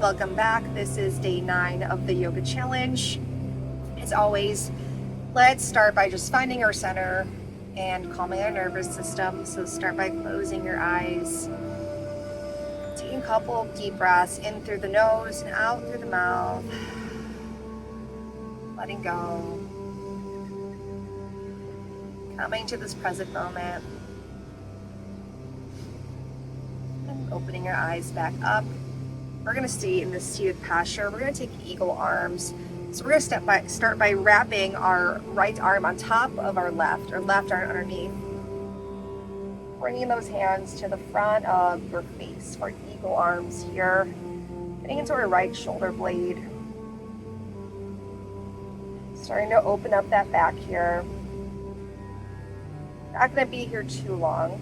welcome back. This is day 9 of the yoga challenge. As always, let's start by just finding our center and calming our nervous system. So start by closing your eyes, taking a couple of deep breaths in through the nose and out through the mouth, letting go, coming to this present moment, and opening your eyes back up. We're going to stay in this seated posture. We're going to take eagle arms. So we're going to start by wrapping our right arm on top of our left arm underneath. Bringing those hands to the front of your face for eagle arms here. Getting into our right shoulder blade. Starting to open up that back here. Not going to be here too long.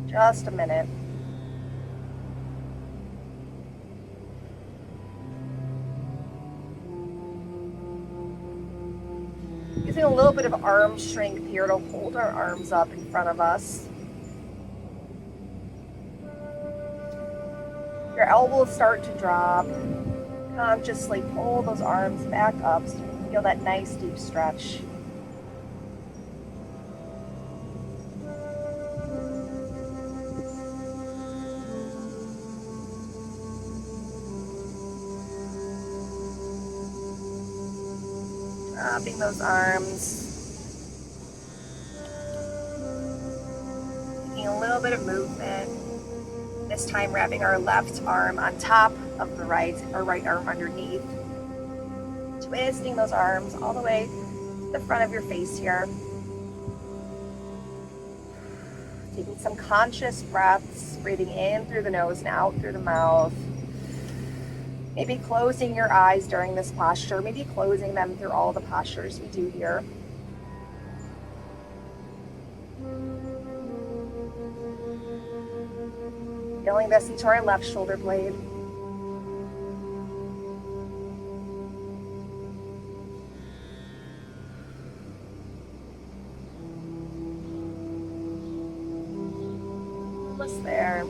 Just a minute. Using a little bit of arm strength here to hold our arms up in front of us. Your elbows start to drop. Consciously pull those arms back up so you can feel that nice deep stretch. Dropping those arms. Taking a little bit of movement. This time wrapping our left arm on top of the right arm underneath. Twisting those arms all the way to the front of your face here. Taking some conscious breaths, breathing in through the nose and out through the mouth. Maybe closing your eyes during this posture, maybe closing them through all the postures we do here. Feeling this into our left shoulder blade. Almost there.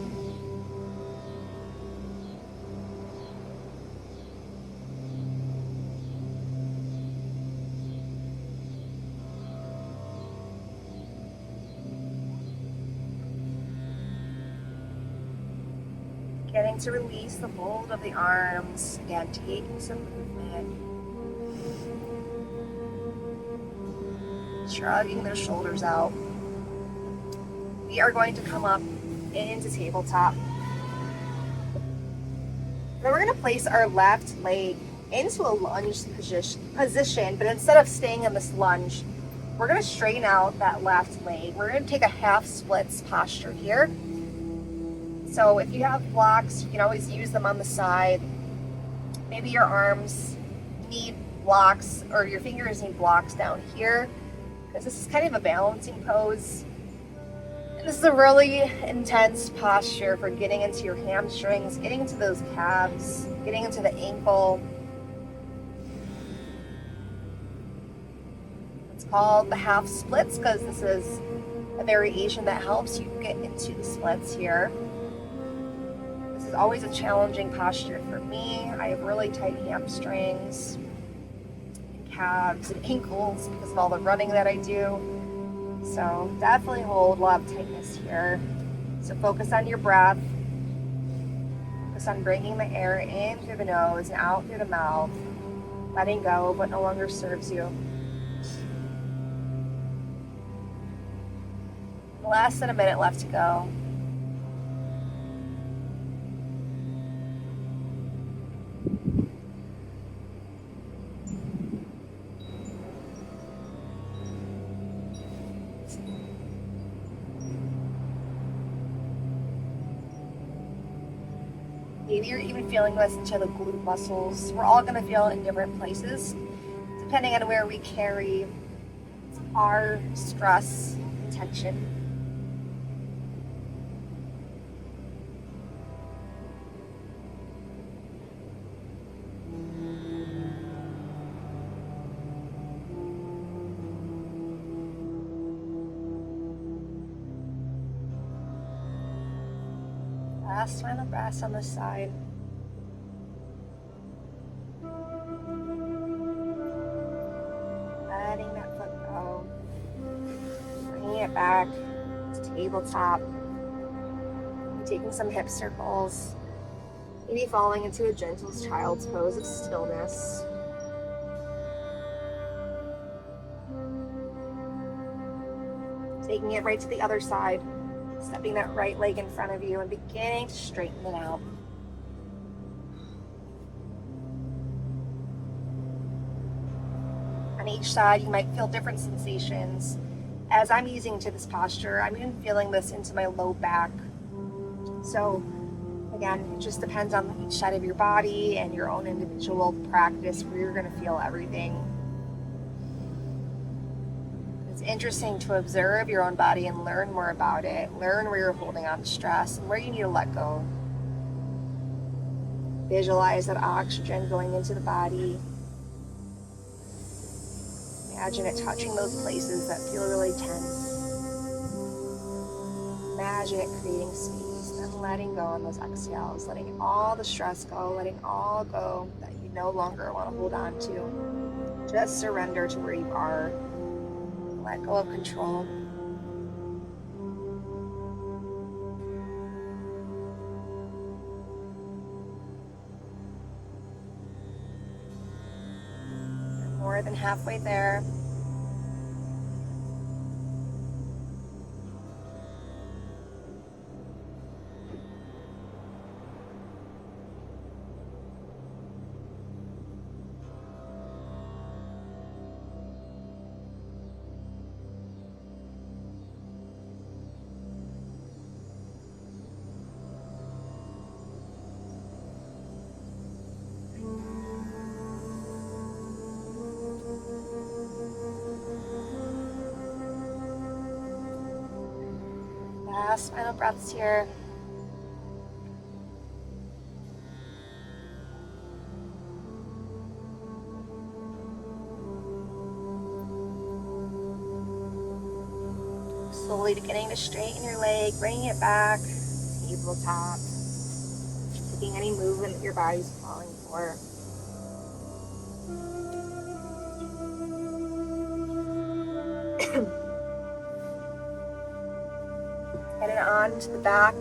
Getting to release the hold of the arms. Again, taking some movement. Shrugging the shoulders out. We are going to come up into tabletop. Then we're going to place our left leg into a lunge position, but instead of staying in this lunge, we're going to straighten out that left leg. We're going to take a half splits posture here. So if you have blocks, you can always use them on the side. Maybe your arms need blocks or your fingers need blocks down here because this is kind of a balancing pose. And this is a really intense posture for getting into your hamstrings, getting into those calves, getting into the ankle. It's called the half splits because this is a variation that helps you get into the splits here. This is always a challenging posture for me. I have really tight hamstrings and calves and ankles because of all the running that I do. So definitely hold a lot of tightness here. So focus on your breath. Focus on bringing the air in through the nose and out through the mouth. Letting go what no longer serves you. Less than a minute left to go. Maybe you're even feeling this into the glute muscles. We're all going to feel it in different places, depending on where we carry our stress and tension. Last final breath on the side. it back to tabletop. Taking some hip circles. Maybe falling into a gentle child's pose of stillness. Taking it right to the other side. Stepping that right leg in front of you and beginning to straighten it out. On each side, you might feel different sensations. As I'm using to this posture, I'm even feeling this into my low back. So again, it just depends on each side of your body and your own individual practice where you're going to feel everything. It's interesting to observe your own body and learn more about it. Learn where you're holding on to stress and where you need to let go. Visualize that oxygen going into the body. Imagine it touching those places that feel really tense. Imagine it creating space and letting go on those exhales, letting all the stress go, letting all go that you no longer want to hold on to. Just surrender to where you are. Let go of control. You're more than halfway there. Last final breaths here. Slowly beginning to straighten your leg, bringing it back, tabletop, taking any movement that your body's calling for. Heading on to the back.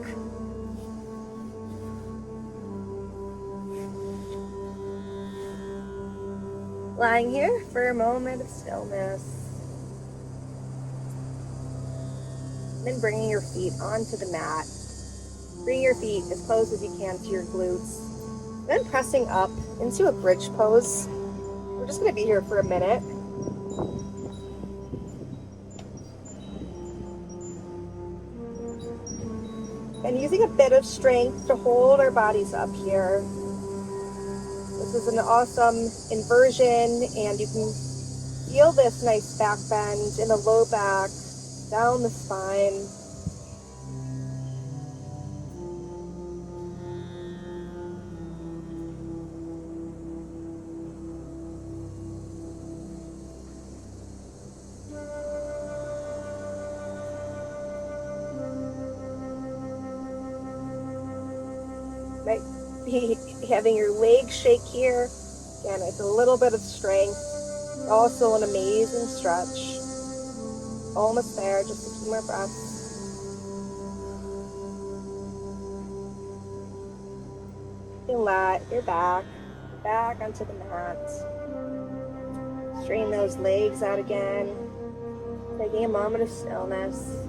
Lying here for a moment of stillness. And then bringing your feet onto the mat. Bring your feet as close as you can to your glutes. Then pressing up into a bridge pose. We're just going to be here for a minute. And using a bit of strength to hold our bodies up here. This is an awesome inversion, and you can feel this nice back bend in the low back, down the spine. Might be having your legs shake here. Again, it's a little bit of strength. Also an amazing stretch. Almost there, just a few more breaths. And let your back onto the mat. Straighten those legs out again. Taking a moment of stillness.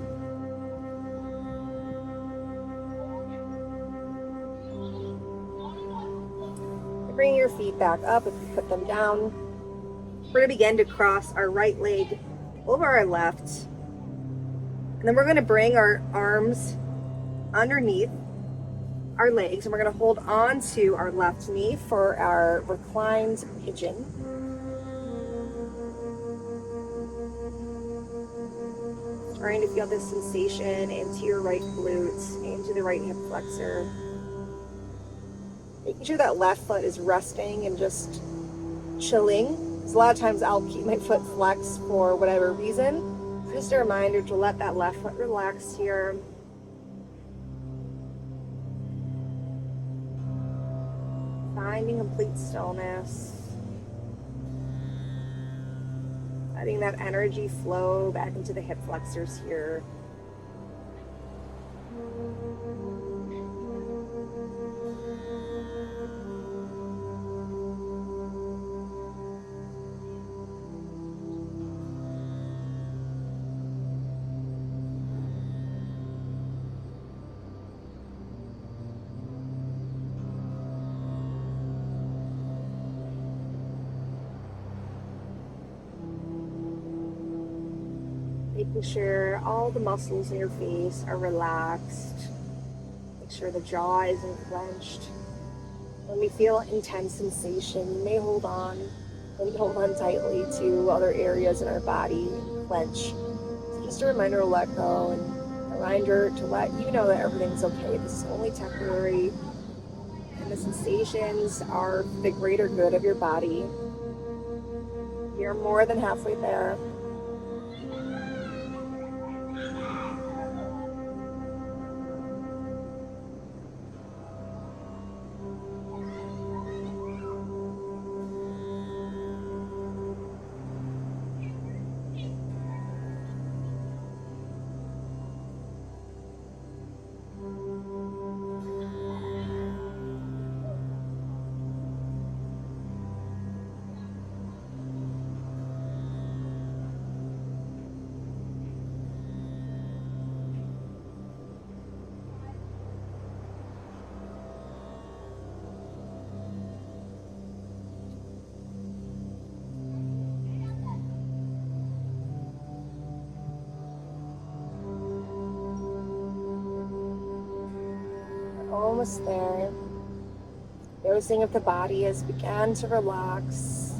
Bring your feet back up if you put them down. We're going to begin to cross our right leg over our left. And then we're going to bring our arms underneath our legs, and we're going to hold on to our left knee for our reclined pigeon. Trying to feel this sensation into your right glutes, into the right hip flexor. Making sure that left foot is resting and just chilling. Because a lot of times I'll keep my foot flexed for whatever reason. Just a reminder to let that left foot relax here. Finding complete stillness. Letting that energy flow back into the hip flexors here. Making sure all the muscles in your face are relaxed. Make sure the jaw isn't clenched. When we feel intense sensation, you may hold on tightly to other areas in our body and clench. So just a reminder to let go, and a reminder to let you know that everything's okay. This is only temporary, and the sensations are for the greater good of your body. You're more than halfway there. Almost there. Noticing if the body has begun to relax,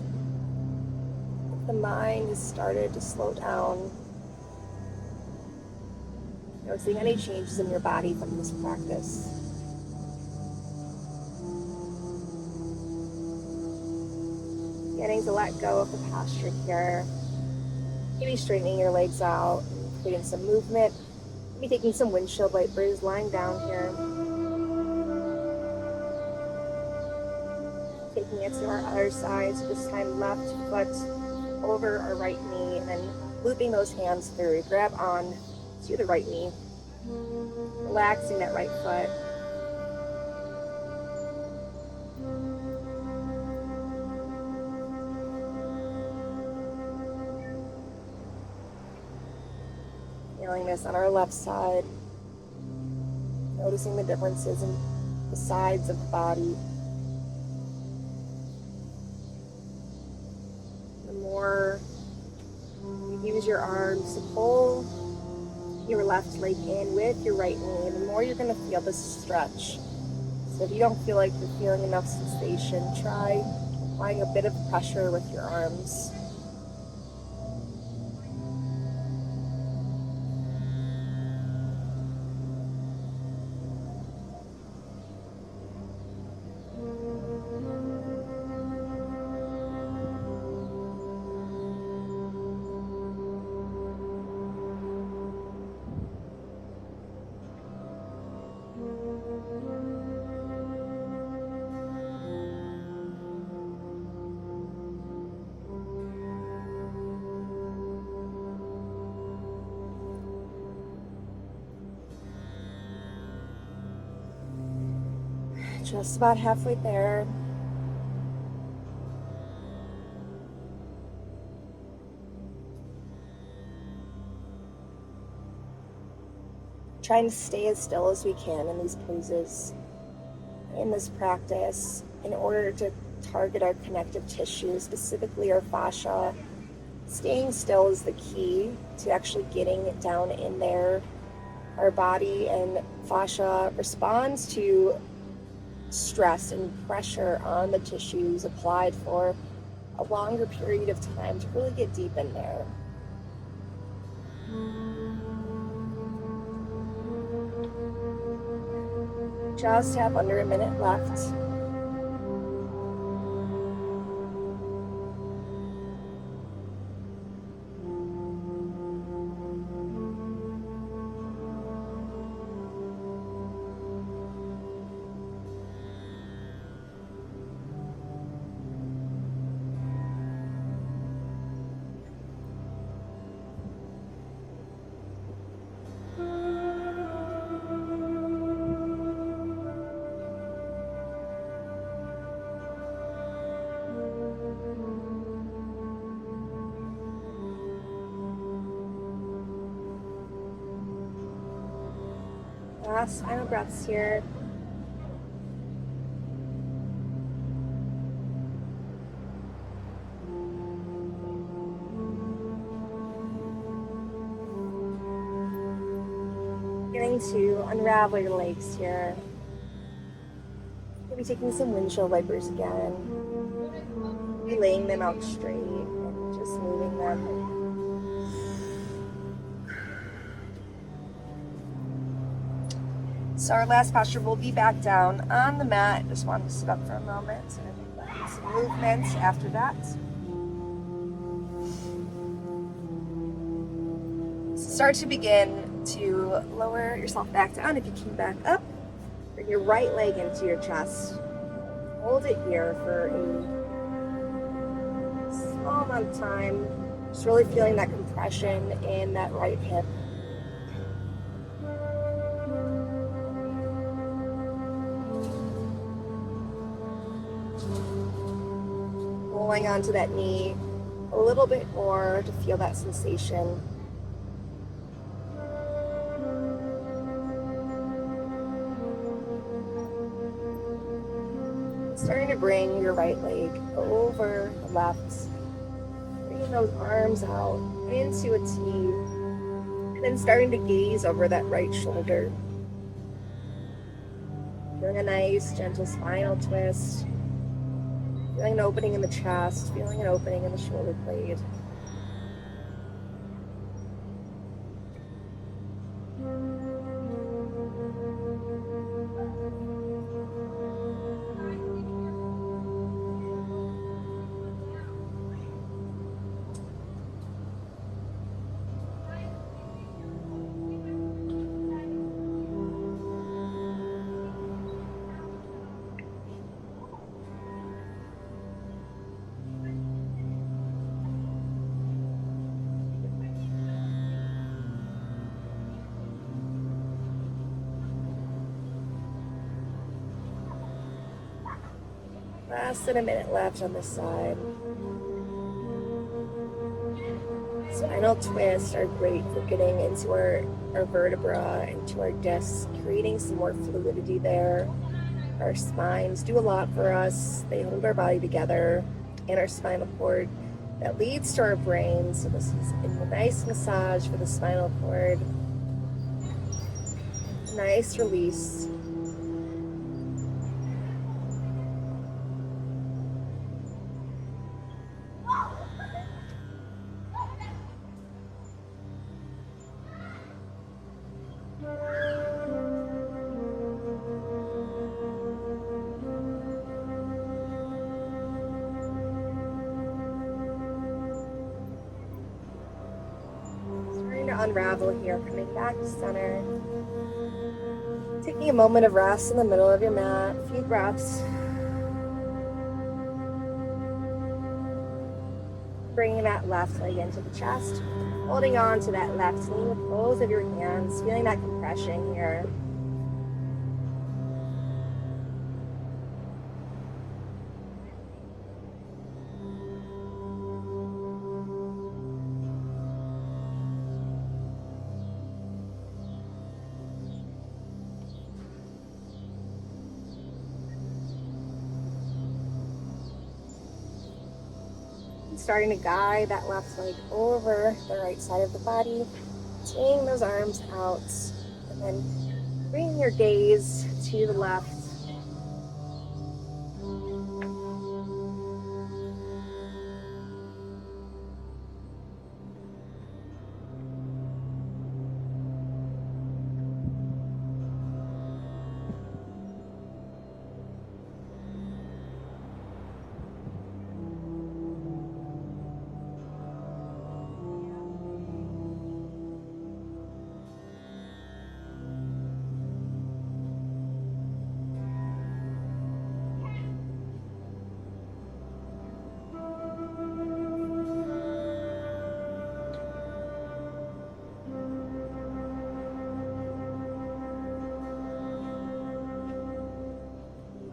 if the mind has started to slow down. Noticing any changes in your body from this practice. Beginning to let go of the posture here. Maybe straightening your legs out, creating some movement. Maybe taking some windshield wipers, lying down here. Taking it to our other side, so this time left foot over our right knee, and then looping those hands through. Grab on to the right knee, relaxing that right foot. Feeling this on our left side, noticing the differences in the sides of the body. The more you use your arms to pull your left leg in with your right knee, the more you're going to feel this stretch. So if you don't feel like you're feeling enough sensation, try applying a bit of pressure with your arms. Just about halfway there. Trying to stay as still as we can in these poses, in this practice, in order to target our connective tissue, specifically our fascia. Staying still is the key to actually getting it down in there. Our body and fascia responds to stress and pressure on the tissues applied for a longer period of time to really get deep in there. Just have under a minute left. Last final breaths here. Beginning to unravel your legs here. Maybe taking some windshield wipers again. Maybe laying them out straight and just moving them. So our last posture will be back down on the mat. Just wanted to sit up for a moment and some movement after that. So start to begin to lower yourself back down. If you came back up, bring your right leg into your chest. Hold it here for a small amount of time. Just really feeling that compression in that right hip. Pulling onto that knee a little bit more to feel that sensation. Starting to bring your right leg over the left, bringing those arms out into a T, and then starting to gaze over that right shoulder. Feeling a nice, gentle spinal twist. Feeling an opening in the chest, feeling an opening in the shoulder blade. Less than a minute left on this side. Spinal twists are great for getting into our vertebra, into our discs, creating some more fluidity there. Our spines do a lot for us. They hold our body together and our spinal cord. That leads to our brain. So this is a nice massage for the spinal cord. Nice release. Unravel here, coming back to center. Taking a moment of rest in the middle of your mat, a few breaths. Bringing that left leg into the chest, holding on to that left knee with both of your hands, feeling that compression here. Starting to guide that left leg over the right side of the body, taking those arms out, and then bringing your gaze to the left.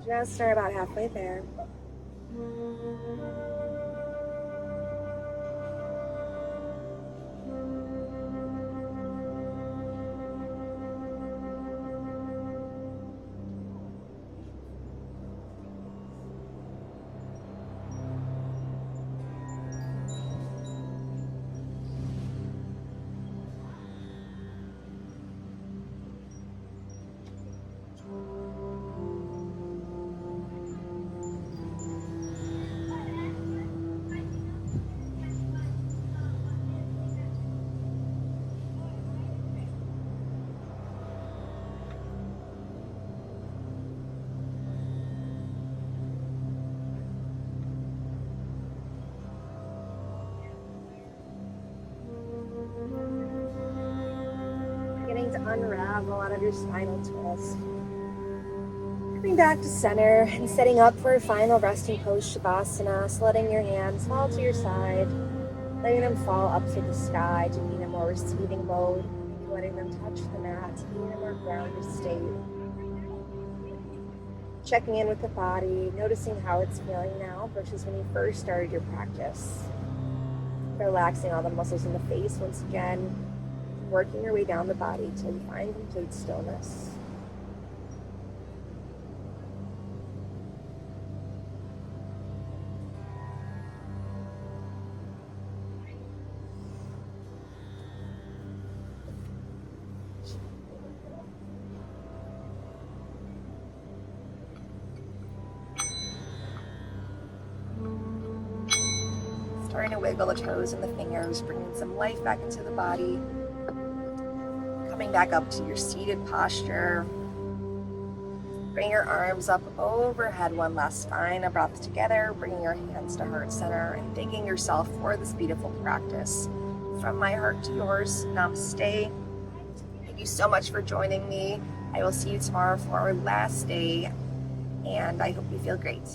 Just start about halfway there. to unravel out of your spinal twist. Coming back to center and setting up for a final resting pose, Shavasana. So letting your hands fall to your side, letting them fall up to the sky to be in a more receiving mode, letting them touch the mat to be in a more grounded state. Checking in with the body, noticing how it's feeling now versus when you first started your practice. Relaxing all the muscles in the face once again, working your way down the body till you find complete stillness. Starting to wiggle the toes and the fingers, bringing some life back into the body. Coming back up to your seated posture. Bring your arms up overhead one last final breath together, bringing your hands to heart center and thanking yourself for this beautiful practice. From my heart to yours, namaste. Thank you so much for joining me. I will see you tomorrow for our last day, and I hope you feel great.